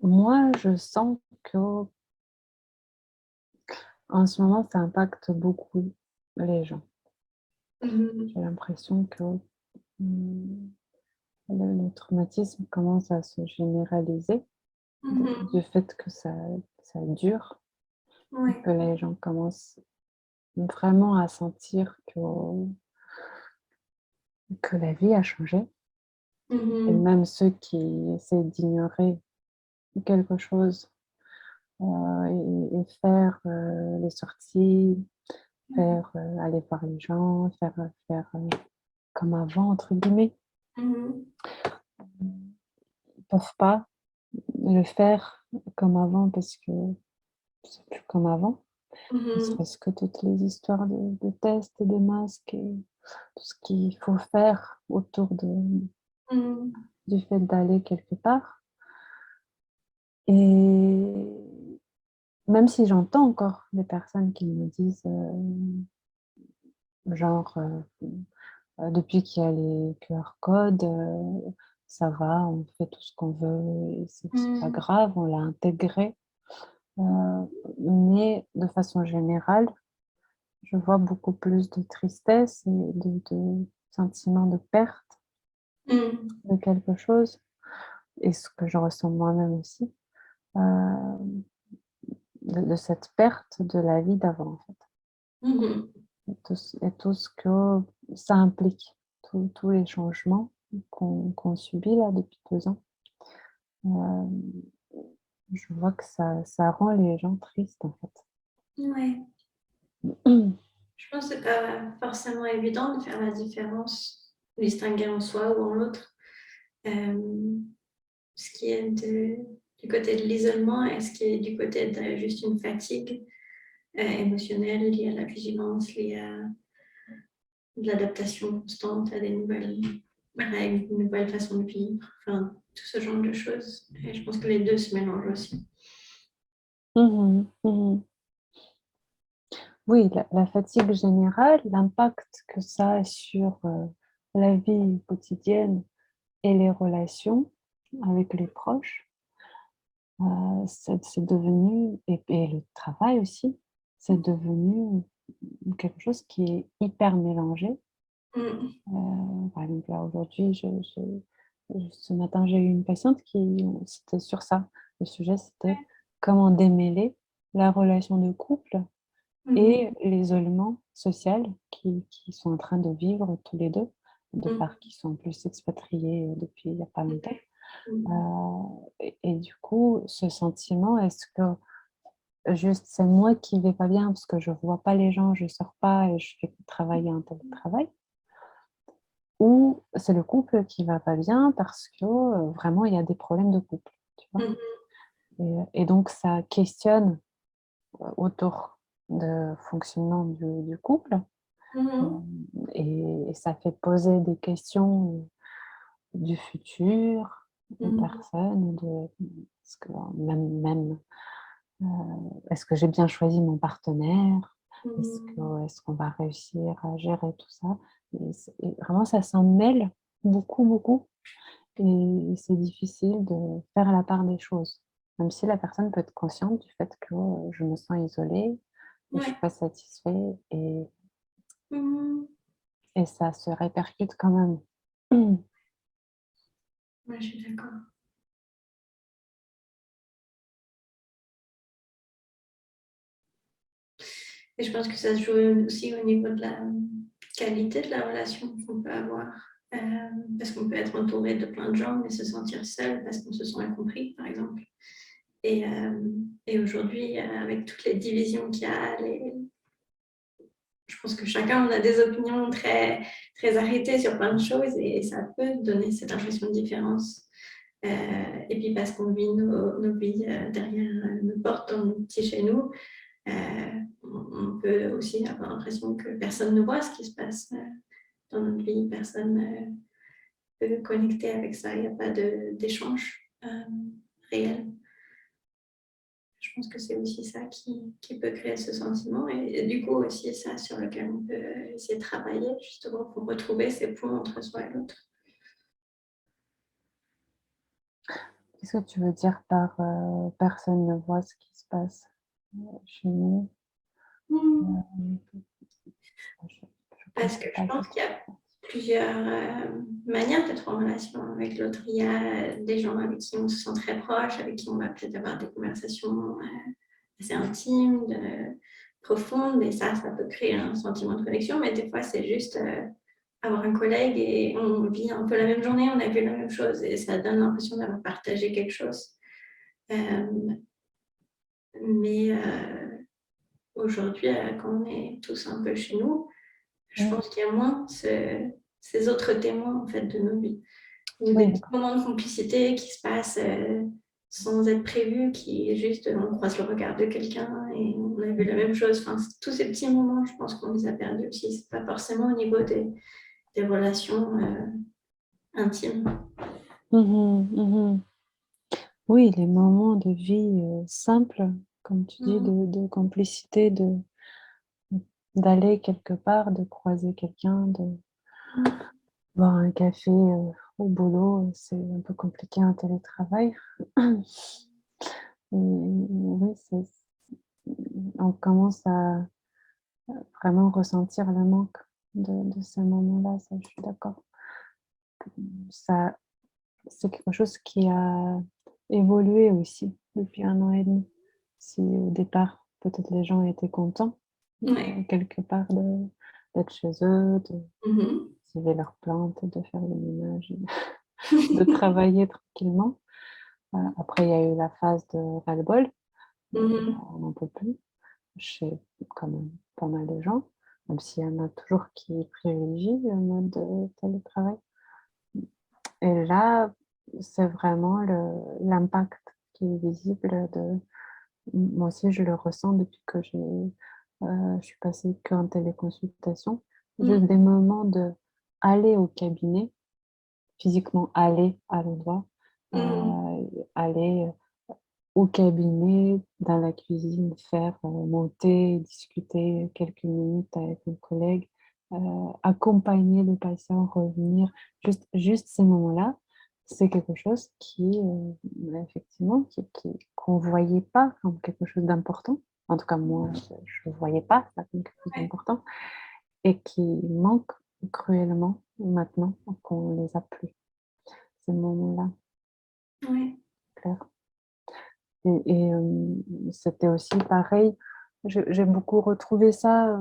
Moi, je sens que en ce moment, ça impacte beaucoup les gens. Mhm. J'ai l'impression que le traumatisme commence à se généraliser du Mhm. fait que ça dure, Ouais. que les gens commencent vraiment à sentir que la vie a changé. Et Mhm. même ceux qui essaient d'ignorer quelque chose et faire les sorties, faire aller voir les gens, faire comme avant, entre guillemets. Mhm. Ils peuvent pas le faire comme avant parce que c'est plus comme avant. Ne Mhm. serait-ce que toutes les histoires de tests et de masques et tout ce qu'il faut faire autour Mhm. du fait d'aller quelque part. Et même si j'entends encore des personnes qui me disent genre depuis qu'il y a les QR codes, ça va, on fait tout ce qu'on veut et c'est pas Mhm. grave, on l'a intégré. Mais de façon générale, je vois beaucoup plus de tristesse et de sentiment de perte Mhm. de quelque chose et ce que je ressens moi-même aussi, de cette perte de la vie d'avant, en fait. Mhm. Et tout ce que ça implique, tous les changements qu'on subit là depuis 2 ans. Heu, je vois que ça rend les gens tristes, en fait. Ouais. Je pense que c'est pas forcément évident de faire la différence, distinguer en soi ou en l'autre. Euh, Ce qui est du côté de l'isolement et ce qui est du côté de juste une fatigue émotionnelle liée à la vigilance, liée à de l'adaptation constante à des nouvelles règles, une nouvelle façon de vivre, enfin, tout ce genre de choses. Et je pense que les deux se mélangent aussi. Mmh mh. Oui, la fatigue générale, l'impact que ça a sur, la vie quotidienne et les relations avec les proches, c'est devenu et le travail aussi, c'est devenu quelque chose qui est hyper mélangé. Mm. Par exemple, là, aujourd'hui, ce matin, j'ai eu une patiente qui c'était sur ça. Le sujet, c'était comment démêler la relation de couple et Mhm. l'isolement social qu'ils sont en train de vivre tous les 2, de Mhm. part qu'ils sont en plus expatriés, depuis il y a pas longtemps. Mhm. Et du coup, ce sentiment, est-ce que juste c'est moi qui vais pas bien parce que je vois pas les gens, je sors pas et je fais que travailler en télétravail? Ou c'est le couple qui va pas bien parce que, vraiment il y a des problèmes de couple, tu vois? Mhm. Et donc ça questionne, autour de fonctionnement du couple. Mhm. Hem et ça fait poser des questions, du futur aux Mhm. personnes, de est-ce que même, heu, est-ce que j'ai bien choisi mon partenaire? Mhm. Est-ce qu'on va réussir à gérer tout ça? Et vraiment ça s'en mêle beaucoup, beaucoup et c'est difficile de faire la part des choses. Même si la personne peut être consciente du fait que, je me sens isolée et je suis Ouais. pas satisfait Mhm. et ça se répercute quand même. Ouais, je suis d'accord. Et je pense que ça se joue aussi au niveau de la qualité de la relation qu'on peut avoir. Euh, Parce qu'on peut être entouré de plein de gens, mais se sentir seul parce qu'on se sent incompris, par exemple. Et aujourd'hui, avec toutes les divisions qu'il y a, je pense que chacun on a des opinions très, très arrêtées sur plein de choses et ça peut donner cette impression de différence. Et puis parce qu'on vit nos vies derrière nos portes, dans nos petits chez nous, on peut aussi avoir l'impression que personne ne voit ce qui se passe dans notre vie, personne ne peut connecter avec ça, il n'y a pas d'échange réel. Je pense que c'est aussi ça qui peut créer ce sentiment et du coup aussi ça sur lequel on peut essayer de travailler justement pour retrouver ces points entre soi et l'autre. Qu'est-ce que tu veux dire par personne ne voit ce qui se passe chez nous? Hmm. Je Parce que comprends je pas pense qu'est-ce que qu'il y tu a penses. plusieurs manières d'être en relation avec l'autre. Il y a des gens avec qui on se sent très proche, avec qui on va peut-être avoir des conversations assez intimes, profondes, et ça peut créer un sentiment de connexion, mais des fois, c'est juste avoir un collègue et on vit un peu la même journée, on a vu la même chose, et ça donne l'impression d'avoir partagé quelque chose. Mais aujourd'hui, quand on est tous un peu chez nous, je Oui, pense qu'il y a moins ces autres témoins en fait, de nos vies. Ou des oui, petits d'accord. moments de complicité qui se passent sans être prévus, qui est juste on croise le regard de quelqu'un et on a vu la même chose. Enfin, tous ces petits moments, je pense qu'on les a perdus aussi. C'est pas forcément au niveau des relations intimes. Mhm, mhm. Oui, les moments de vie simples, comme tu dis, Mm. de complicité, d'aller quelque part, de croiser quelqu'un, de boire un café au boulot, c'est un peu compliqué en télétravail. Oui, on commence à vraiment ressentir le manque de ces moments-là, ça, je suis d'accord. Ça, c'est quelque chose qui a évolué aussi depuis 1 an et demi. Si au départ, peut-être les gens étaient contents, Ouais. quelque part, d'être chez eux, de Mhm. cultiver leurs plantes, de faire le ménage, de travailler tranquillement. Après, il y a eu la phase de ras-le-bol. Mhm. On n'en peut plus chez quand même pas mal de gens, même s'il y en a toujours qui privilégient le mode télétravail. Et là, c'est vraiment l'impact qui est visible de moi aussi je le ressens depuis que je suis passée qu'en téléconsultation. Juste Mhm. des moments d'aller au cabinet, physiquement aller à l'endroit, Mhm. aller au cabinet, dans la cuisine, faire monter, discuter quelques minutes avec un collègue, accompagner le patient, revenir. Juste ces moments-là, c'est quelque chose qui, effectivement, qu'on ne voyait pas comme quelque chose d'important. En tout cas, moi, je ne voyais pas ça comme quelque chose Ouais. d'important et qui manque cruellement maintenant qu'on les a plus, ces moments-là, Ouais. clair. C'était aussi pareil. J'ai beaucoup retrouvé ça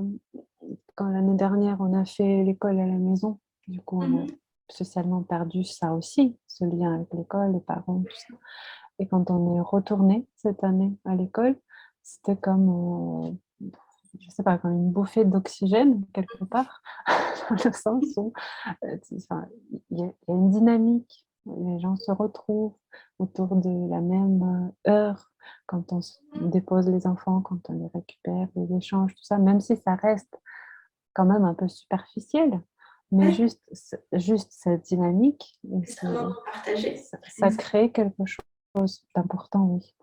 quand l'année dernière, on a fait l'école à la maison. Du coup, on a Mhm. socialement perdu ça aussi, ce lien avec l'école, les parents, tout ça. Et quand on est retourné cette année à l'école, c'était comme, je sais pas, comme une bouffée d'oxygène quelque part, dans le sens où enfin, il y a une dynamique. Les gens se retrouvent autour de la même heure quand on dépose les enfants, quand on les récupère, les échanges, tout ça, même si ça reste quand même un peu superficiel, mais Ouais. juste cette dynamique, et C'est un moment partagé. ça crée quelque chose d'important, oui,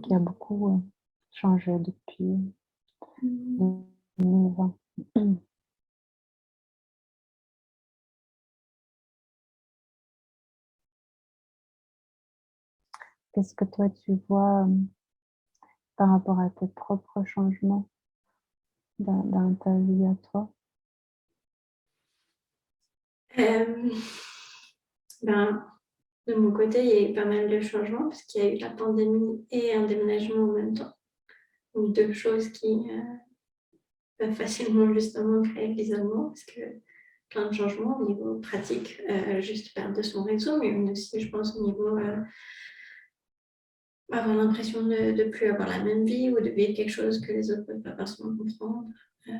qui a Mhm. beaucoup changé depuis Mhm. 2020. Qu'est-ce que toi tu vois par rapport à tes propres changements dans ta vie à toi? Euh, ben, de mon côté, il y a eu pas mal de changements parce qu'il y a eu la pandémie et un déménagement en même temps. Donc, deux choses qui peuvent facilement justement créer l'isolement parce que plein de changements au niveau pratique, juste perdre de son réseau, mais aussi, je pense, au niveau avoir l'impression de ne plus avoir la même vie ou de vivre quelque chose que les autres ne peuvent pas forcément comprendre. Euh,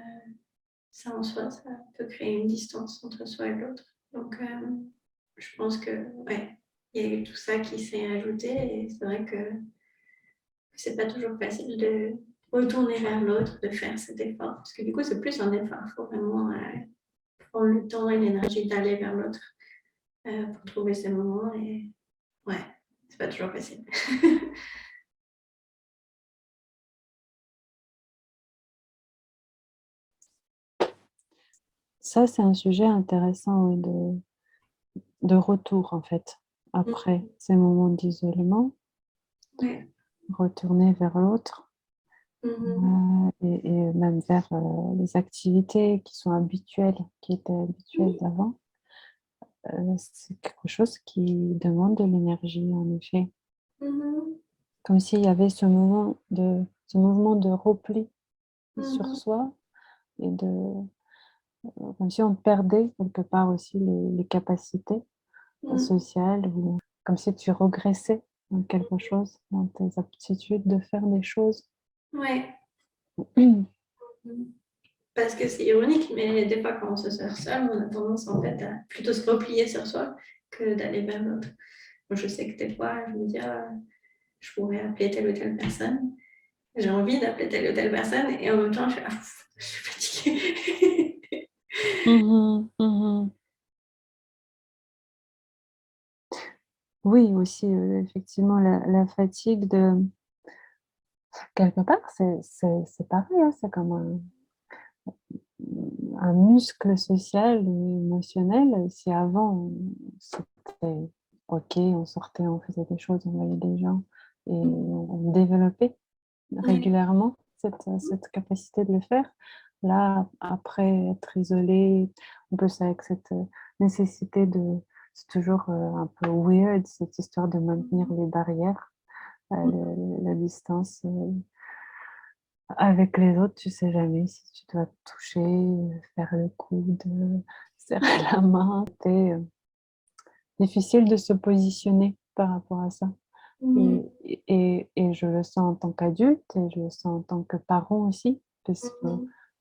Ça en soi, ça peut créer une distance entre soi et l'autre. Donc, je pense que, ouais, il y a eu tout ça qui s'est ajouté et c'est vrai que c'est pas toujours facile de retourner vers l'autre, de faire cet effort. Parce que du coup, c'est plus un effort. Il faut vraiment prendre le temps et l'énergie d'aller vers l'autre pour trouver ces moments. Et ouais, c'est pas toujours facile. Ça, c'est un sujet intéressant, oui, de retour, en fait, après ces moments d'isolement, Ouais. retourner vers l'autre et même vers les activités qui sont habituelles, qui étaient habituelles d'avant. C'est quelque chose qui demande de l'énergie, en effet. Mhm. Comme s'il y avait ce mouvement de repli sur Mhm. soi et comme si on perdait quelque part aussi les capacités Mhm. sociales ou comme si tu regressais dans quelque chose, dans tes aptitudes de faire des choses. Ouais. Parce que c'est ironique, mais des fois, quand on se sent seul, on a tendance en fait à plutôt se replier sur soi que d'aller vers l'autre. Moi, je sais que des fois, je me dis, ah, je pourrais appeler telle ou telle personne. J'ai envie d'appeler telle ou telle personne, et en même temps, je suis fatiguée. Mhm, mhm. Oui, aussi, effectivement, la fatigue quelque part, c'est pareil, hein, c'est comme un muscle social ou émotionnel. Si avant, c'était OK, on sortait, on faisait des choses, on voyait des gens et on développait Ouais. régulièrement cette capacité de le faire. Là, après être isolé, on peut ça avec cette nécessité c'est toujours un peu weird, cette histoire de maintenir les barrières, la distance avec les autres, tu sais jamais si tu dois te toucher, faire le coude, serrer la main. C'est difficile de se positionner par rapport à ça. Et je le sens en tant qu'adulte et je le sens en tant que parent aussi, parce que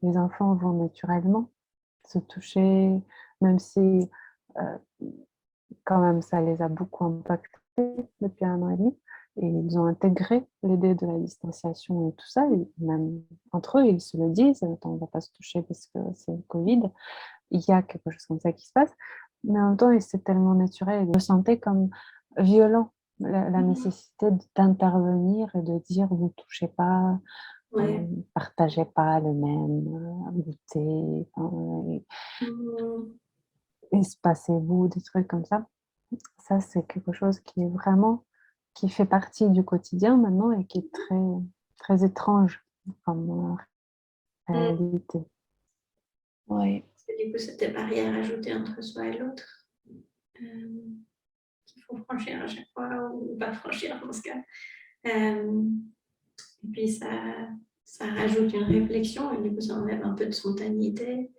les enfants vont naturellement se toucher, même si euh, quand même ça les a beaucoup impactés depuis 1 an et demi. Et ils ont intégré l'idée de la distanciation et tout ça. Et même entre eux, ils se le disent, attends, on ne va pas se toucher parce que c'est le Covid. Il y a quelque chose comme ça qui se passe. Mais en même temps, c'est tellement naturel. Et je le sentais comme violent, la nécessité d'intervenir et de dire, vous ne touchez pas, Ouais. partagez pas le même goûter, espacez-vous, des trucs comme ça. Ça, c'est quelque chose qui est vraiment, qui fait partie du quotidien maintenant et qui est très, très étrange comme réalité. Oui. Du coup, c'était barrière ajoutée entre soi et l'autre qu'il faut franchir à chaque fois, ou pas franchir dans ce cas. Et puis, ça rajoute une réflexion, et du coup, ça enlève un peu de spontanéité.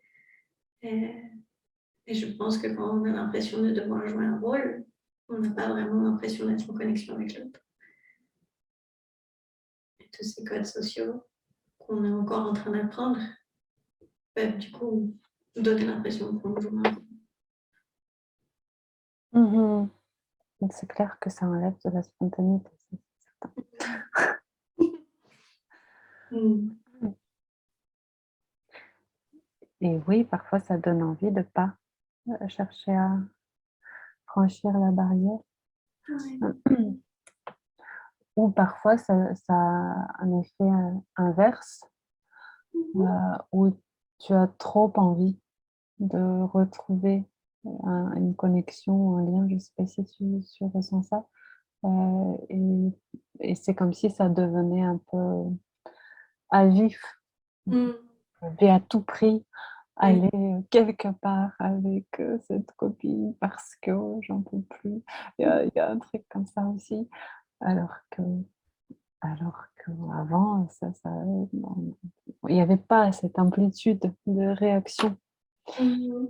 Et je pense que quand on a l'impression de devoir jouer un rôle, on n'a pas vraiment l'impression d'être en connexion avec l'autre. Et tous ces codes sociaux qu'on est encore en train d'apprendre peuvent du coup donner l'impression qu'on joue un rôle. Mhm. Donc, c'est clair que ça enlève de la spontanéité. C'est certain. Et oui, parfois, ça donne envie de ne pas chercher à franchir la barrière. Ouais. Ou parfois, ça a un effet inverse, où tu as trop envie de retrouver une connexion, un lien, je ne sais pas si tu ressens ça. Et c'est comme si ça devenait un peu à vif. Mm. Je vais à tout prix Ouais. aller quelque part avec cette copine parce que j'en peux plus. Il y a un truc comme ça aussi. Alors que, alors qu'avant, il n'y avait pas cette amplitude de réaction. Mm.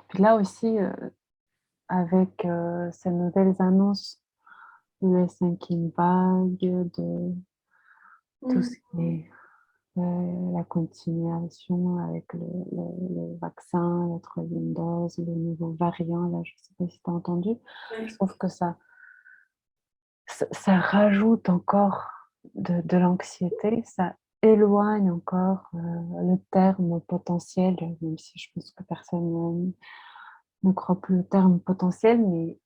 Puis là aussi, avec ces nouvelles annonces de la cinquième vague, de tout ce Mm. qui est la continuation avec le vaccin, la troisième dose, le nouveau variant, là, je ne sais pas si tu as entendu. Je Ouais. trouve que ça rajoute encore de l'anxiété, ça éloigne encore le terme potentiel, même si je pense que personne ne croit plus au terme potentiel, mais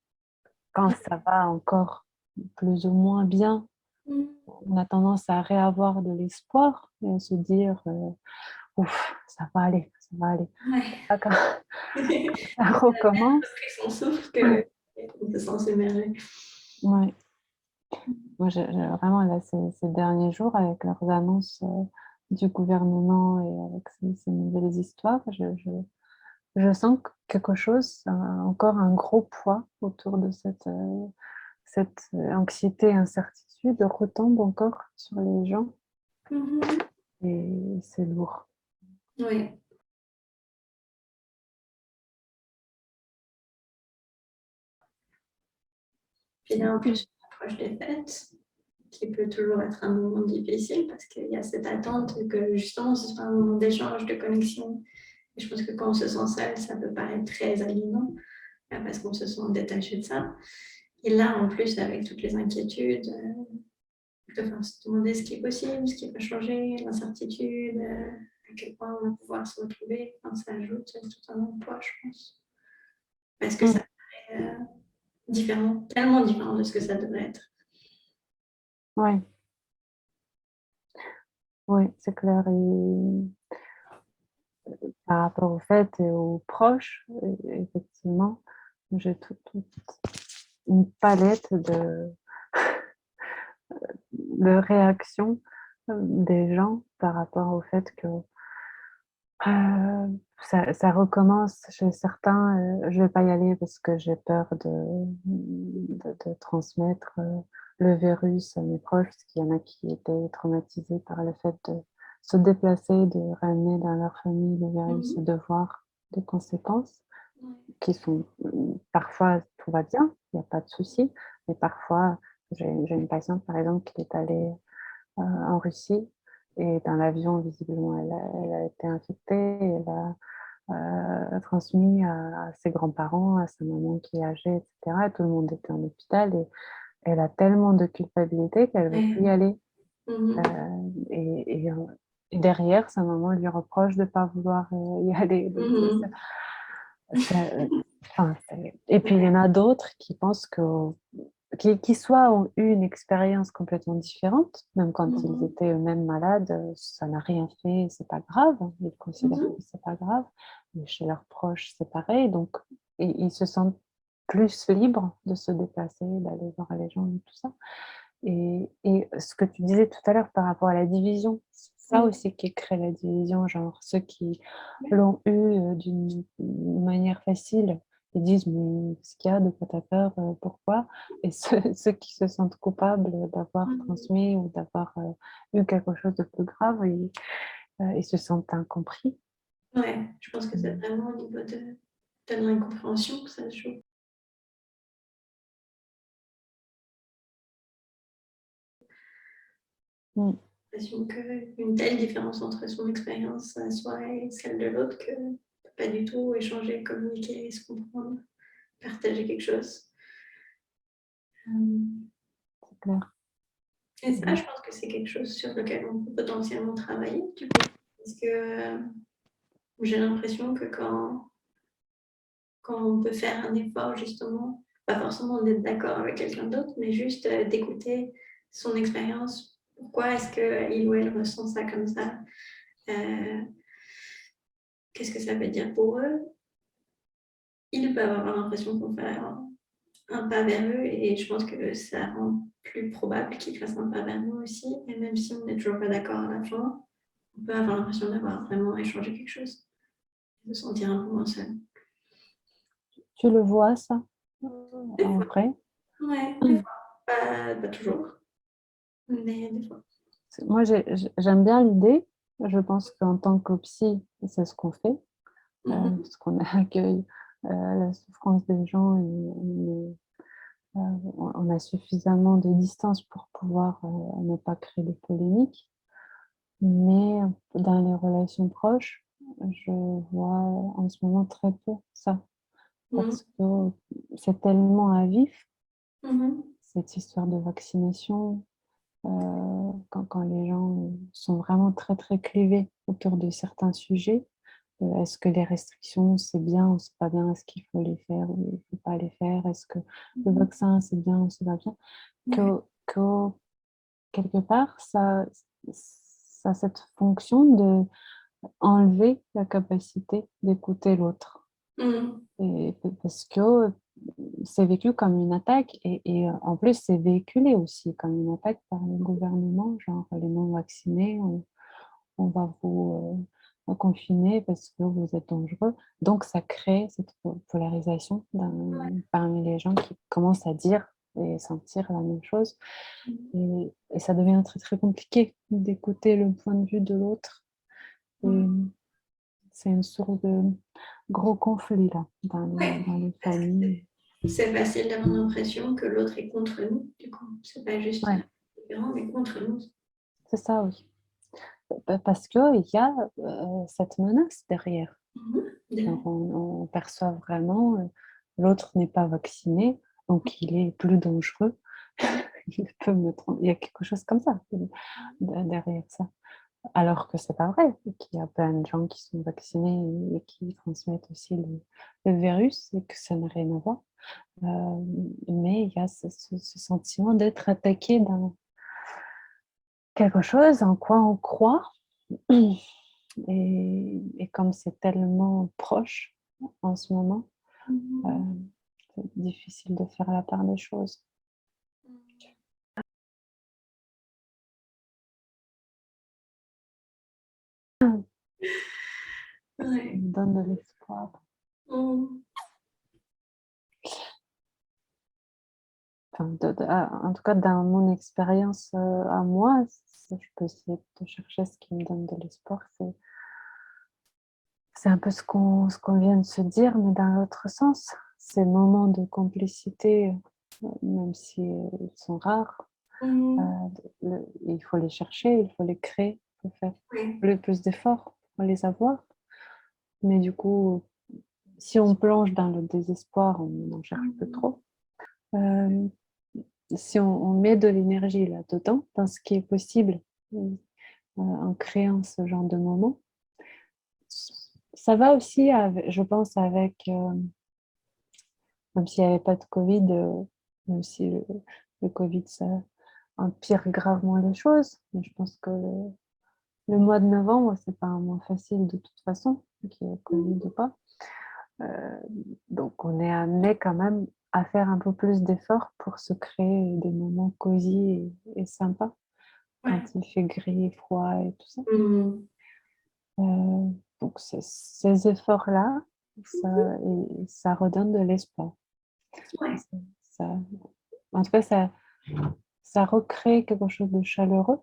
quand ça va encore plus ou moins bien, On a tendance à réavoir de l'espoir et à se dire ouf, ça va aller, ça va aller. Ouais. Ah, quand ça recommence, Pris son souffle que on se sent s'émerger. ouais. Moi, vraiment, là, ces derniers jours, avec leurs annonces du gouvernement et avec ces nouvelles histoires, je sens que quelque chose, encore un gros poids autour de cette anxiété, incertitude retombe encore sur les gens et c'est lourd. Oui. Puis là, en plus, on approche des fêtes, qui peut toujours être un moment difficile parce qu'il y a cette attente que justement ce soit un moment d'échange, de connexion. Et je pense que quand on se sent seul, ça peut paraître très aliénant parce qu'on se sent détaché de ça. Et là, en plus, avec toutes les inquiétudes, de se demander ce qui est possible, ce qui peut changer, l'incertitude, à quel point on va pouvoir se retrouver, enfin, ça ajoute tout un autre poids, je pense. Parce que ça paraît différent, tellement différent de ce que ça devrait être. Oui, oui, c'est clair. Et par rapport aux fêtes et aux proches, effectivement, j'ai toute une palette de réactions des gens par rapport au fait que ça recommence chez certains. Je vais pas y aller parce que j'ai peur de transmettre le virus à mes proches, parce qu'il y en a qui étaient traumatisés par le fait de se déplacer, de ramener dans leur famille le virus et de voir des conséquences qui sont parfois tout va bien, il n'y a pas de souci, mais parfois j'ai une patiente par exemple qui est allée en Russie et dans l'avion visiblement elle a été infectée, elle a transmis à ses grands-parents, à sa maman qui est âgée, etc. Et tout le monde était en hôpital et elle a tellement de culpabilité qu'elle ne veut plus y aller. Et, et, et derrière, sa maman lui reproche de ne pas vouloir y aller. Donc, enfin, et puis il y en a d'autres qui pensent que qui soit ont eu une expérience complètement différente, même quand ils étaient eux-mêmes malades, ça n'a rien fait, c'est pas grave, ils considèrent que c'est pas grave, mais chez leurs proches, c'est pareil, donc ils se sentent plus libres de se déplacer, d'aller voir les gens et tout ça. Et ce que tu disais tout à l'heure par rapport à la division, c'est ça aussi qui crée la division, genre ceux qui l'ont eu d'une manière facile, ils disent mais ce qu'il y a, de quoi t'as peur, pourquoi? Et ceux qui se sentent coupables d'avoir transmis ou d'avoir eu quelque chose de plus grave, ils se sentent incompris. Ouais, je pense que c'est vraiment au niveau de l'incompréhension que ça se joue. Mm. J'ai l'impression qu'une telle différence entre son expérience à soi et celle de l'autre que ne peut pas du tout échanger, communiquer, se comprendre, partager quelque chose. C'est clair. Et ça, je pense que c'est quelque chose sur lequel on peut potentiellement travailler, du coup. Parce que j'ai l'impression que quand on peut faire un effort, justement, pas forcément d'être d'accord avec quelqu'un d'autre, mais juste d'écouter son expérience. Pourquoi est-ce qu'il ou elle ressent ça comme ça? Qu'est-ce que ça veut dire pour eux? Ils peuvent avoir l'impression qu'on fait un pas vers eux et je pense que ça rend plus probable qu'ils fassent un pas vers nous aussi. Et même si on n'est toujours pas d'accord à la fin, on peut avoir l'impression d'avoir vraiment échangé quelque chose, de se sentir un peu moins seul. Tu le vois, ça, Des en fois, vrai? ouais, des fois. Pas toujours, mais des fois. Moi, j'aime bien l'idée. Je pense qu'en tant que psy, c'est ce qu'on fait, parce qu'on accueille la souffrance des gens et on a suffisamment de distance pour pouvoir ne pas créer de polémiques. Mais dans les relations proches, je vois en ce moment très peu ça, parce que c'est tellement à vif, cette histoire de vaccination, quand les gens sont vraiment très, très clivés autour de certains sujets. Est-ce que les restrictions, c'est bien ou c'est pas bien? Est-ce qu'il faut les faire ou il ne faut pas les faire? Est-ce que le vaccin, c'est bien ou c'est pas bien? Que quelque part, ça a cette fonction de enlever la capacité d'écouter l'autre. Mhm. Et parce que c'est vécu comme une attaque et en plus, c'est véhiculé aussi comme une attaque par le gouvernement, genre les non-vaccinés, on va vous confiner parce que vous êtes dangereux. Donc, ça crée cette polarisation parmi les gens qui commencent à dire et sentir la même chose. Et ça devient très, très compliqué d'écouter le point de vue de l'autre. Et c'est une source de gros conflits là, dans les familles. C'est facile d'avoir l'impression que l'autre est contre nous, du coup. C'est pas juste Ouais, différent, mais contre nous. c'est ça, oui. Parce qu'il y a cette menace derrière. Genre, Mhm. on perçoit vraiment l'autre n'est pas vacciné, donc il est plus dangereux. Il peut me tromper. Il y a quelque chose comme ça derrière ça. Alors que c'est pas vrai, qu'il y a plein de gens qui sont vaccinés et qui transmettent aussi le virus et que ça n'a rien à voir. Mais il y a ce sentiment d'être attaqué dans quelque chose en quoi on croit. Et comme c'est tellement proche en ce moment, euh, c'est difficile de faire la part des choses. Ça Ouais. me donne de l'espoir. Mhm. Enfin, en tout cas, dans mon expérience à moi, je peux essayer de chercher ce qui me donne de l'espoir. C'est un peu ce qu'on vient de se dire, mais dans l'autre sens. Ces moments de complicité, même si ils sont rares, Mhm. il faut les chercher, il faut les créer, il faut faire Ouais. le plus d'efforts pour les avoir. Mais du coup, si on plonge dans le désespoir, on n'en cherche plus Mhm. trop. Euh, si on met de l'énergie là-dedans, dans ce qui est possible, en créant ce genre de moment, ça va aussi, je pense, avec, même s'il n'y avait pas de Covid, même si le Covid, ça empire gravement les choses. Mais je pense que le mois de novembre, c'est pas un mois facile de toute façon, qu'il y ait Covid ou pas. Euh, donc, on est amené quand même à faire un peu plus d'efforts pour se créer des moments cosy et sympas quand Ouais. il fait gris et froid et tout ça. Mhm. Donc, ces efforts-là, ça redonne de l'espoir. Ouais. Ça, ça- en tout cas, ça recrée quelque chose de chaleureux.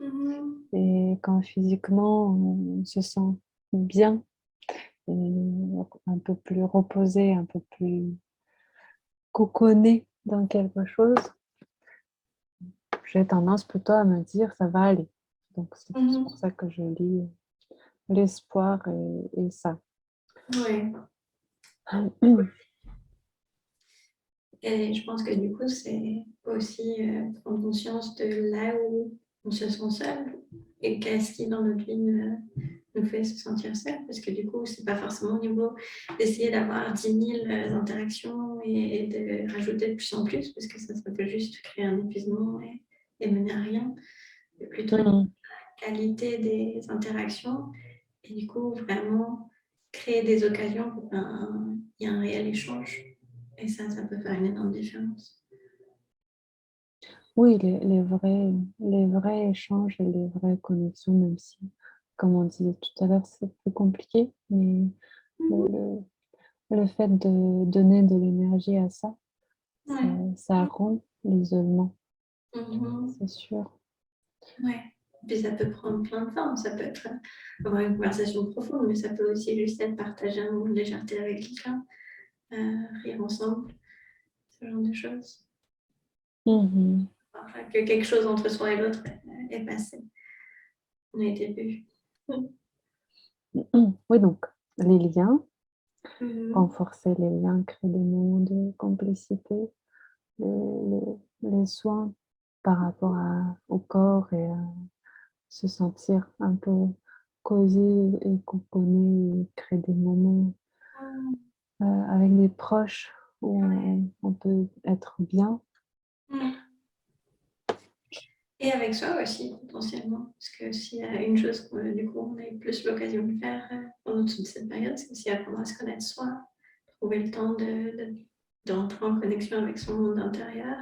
Mhm. Et quand physiquement, on se sent bien, et un peu plus reposé, un peu plus cocooné dans quelque chose, j'ai tendance plutôt à me dire ça va aller. Donc c'est pour Mhm. ça que je lis l'espoir et ça. Ouais. Et je pense que du coup, c'est aussi prendre conscience de là où on se sent seul et qu'est-ce qui dans notre vie nous fait se sentir seul. Parce que du coup, c'est pas forcément au niveau d'essayer d'avoir 10 000 interactions et de rajouter de plus en plus, parce que ça peut juste créer un épuisement et mener à rien. C'est plutôt la Mhm. qualité des interactions et du coup, vraiment créer des occasions pour qu'il y ait un réel échange. Et ça peut faire une énorme différence. Oui, les vrais échanges et les vraies connexions, même si, comme on disait tout à l'heure, c'est plus compliqué, mais le, Mhm. le- le fait de donner de l'énergie à ça, ça, Ouais. ça rompt l'isolement, Mhm. c'est sûr. Ouais. Puis ça peut prendre plein de formes. Ça peut être avoir une conversation profonde, mais ça peut aussi juste être partager un moment de légèreté avec quelqu'un, rire ensemble, ce genre de choses. Mhm. Enfin, que quelque chose entre soi et l'autre est passé. On a été vu. Oui, donc les liens, Mhm. renforcer les liens, créer des moments de complicité, les soins par rapport au corps et se sentir un peu cosy et cocooné, créer des moments avec des proches où on peut être bien. Mhm. Et avec soi aussi, potentiellement. Parce que s'il y a une chose que du coup on a eu plus l'occasion de faire pendant toute cette période, c'est aussi apprendre à se connaître soi, trouver le temps d'entrer en connexion avec son monde intérieur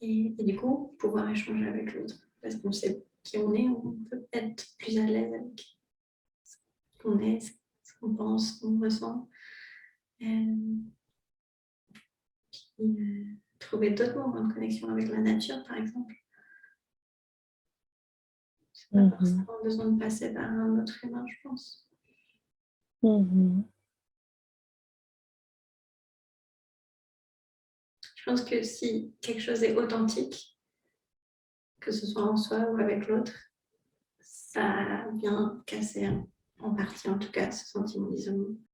et du coup pouvoir échanger avec l'autre. Parce qu'on sait qui on peut être plus à l'aise avec ce qu'on est, ce qu'on pense, ce qu'on ressent. Trouver d'autres moments de connexion avec la nature, par exemple. C'est pas forcément besoin de passer par un autre humain, je pense. Je pense que si quelque chose est authentique, que ce soit en soi ou avec l'autre, ça vient casser en partie, en tout cas, ce sentiment d'isolement.